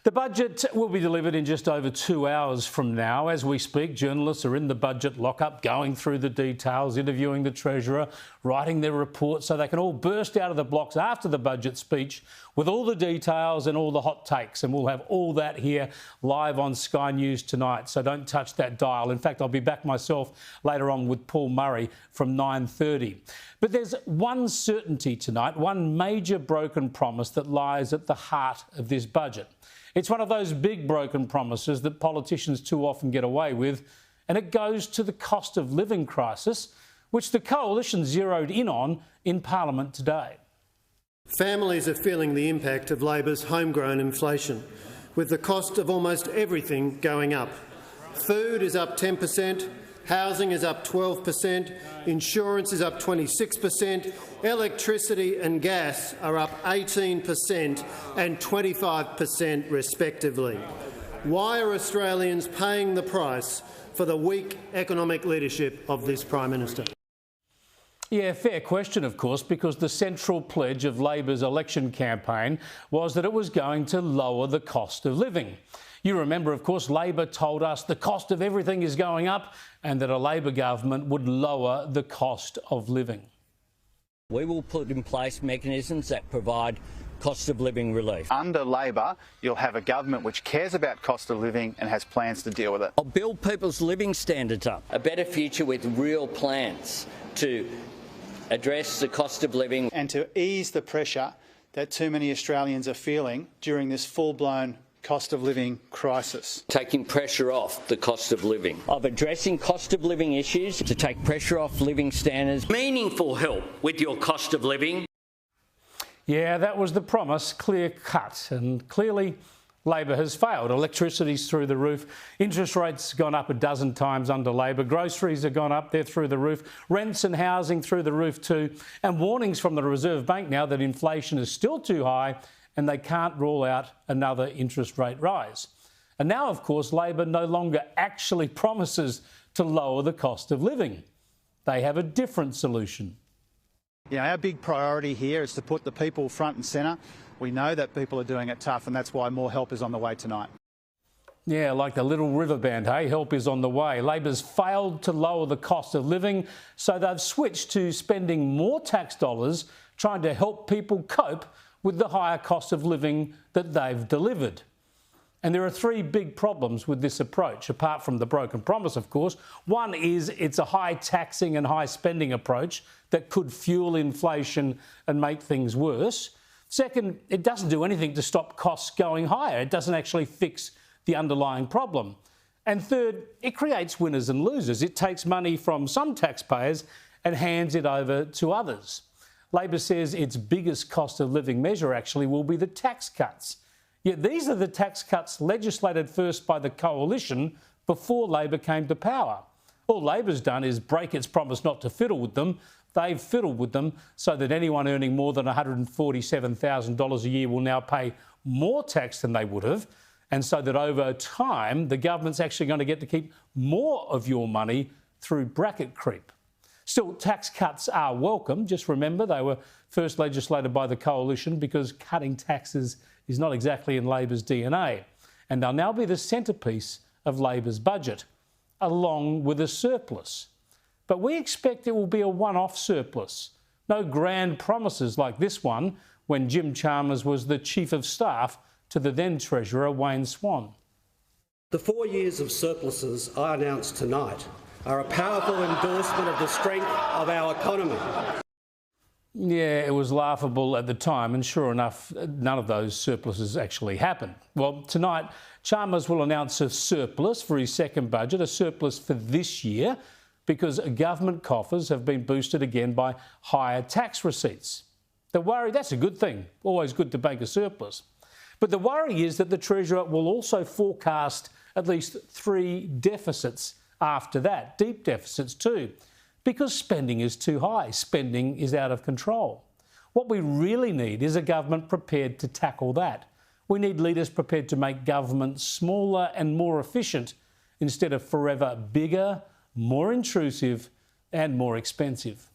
The budget will be delivered in just over 2 hours from now. As we speak, journalists are in the budget lockup, going through the details, interviewing the Treasurer, writing their reports so they can all burst out of the blocks after the budget speech with all the details and all the hot takes. And we'll have all that here live on Sky News tonight, so don't touch that dial. In fact, I'll be back myself later on with Paul Murray from 9:30. But there's one certainty tonight, one major broken promise that lies at the heart of this budget. It's one of those big broken promises that politicians too often get away with, and it goes to the cost of living crisis, which the Coalition zeroed in on in Parliament today. Families are feeling the impact of Labor's homegrown inflation, with the cost of almost everything going up. Food is up 10%, housing is up 12%, insurance is up 26%, electricity and gas are up 18% and 25% respectively. Why are Australians paying the price for the weak economic leadership of this Prime Minister? Yeah, fair question, of course, because the central pledge of Labor's election campaign was that it was going to lower the cost of living. You remember, of course, Labor told us the cost of everything is going up and that a Labor government would lower the cost of living. We will put in place mechanisms that provide cost of living relief. Under Labor, you'll have a government which cares about cost of living and has plans to deal with it. I'll build people's living standards up. A better future with real plans to address the cost of living. And to ease the pressure that too many Australians are feeling during this full-blown cost of living crisis. Taking pressure off the cost of living. Of addressing cost of living issues to take pressure off living standards. Meaningful help with your cost of living. Yeah, that was the promise, clear cut, and clearly Labor has failed. Electricity's through the roof, interest rates gone up a dozen times under Labor, groceries have gone up, they're through the roof, rents and housing through the roof too, and warnings from the Reserve Bank now that inflation is still too high and they can't rule out another interest rate rise. And now, of course, Labor no longer actually promises to lower the cost of living. They have a different solution. Our big priority here is to put the people front and centre. We know that people are doing it tough, and that's why more help is on the way tonight. Yeah, like the little river band, hey? Help is on the way. Labor's failed to lower the cost of living, so they've switched to spending more tax dollars trying to help people cope with the higher cost of living that they've delivered. And there are three big problems with this approach, apart from the broken promise, of course. One is it's a high taxing and high spending approach that could fuel inflation and make things worse. Second, it doesn't do anything to stop costs going higher. It doesn't actually fix the underlying problem. And third, it creates winners and losers. It takes money from some taxpayers and hands it over to others. Labor says its biggest cost of living measure actually will be the tax cuts. Yet these are the tax cuts legislated first by the Coalition before Labor came to power. All Labor's done is break its promise not to fiddle with them. They've fiddled with them so that anyone earning more than $147,000 a year will now pay more tax than they would have, and so that over time the government's actually going to get to keep more of your money through bracket creep. Still, tax cuts are welcome. Just remember they were first legislated by the Coalition because cutting taxes is not exactly in Labor's DNA, and they'll now be the centrepiece of Labor's budget, along with a surplus. But we expect it will be a one-off surplus. No grand promises like this one when Jim Chalmers was the Chief of Staff to the then Treasurer Wayne Swan. The 4 years of surpluses I announced tonight are a powerful endorsement of the strength of our economy. Yeah, it was laughable at the time, and sure enough, none of those surpluses actually happened. Well, tonight, Chalmers will announce a surplus for his second budget, a surplus for this year, because government coffers have been boosted again by higher tax receipts. The worry, that's a good thing, always good to bank a surplus. But the worry is that the Treasurer will also forecast at least 3 deficits after that, deep deficits too, because spending is too high, spending is out of control. What we really need is a government prepared to tackle that. We need leaders prepared to make government smaller and more efficient instead of forever bigger, more intrusive and more expensive.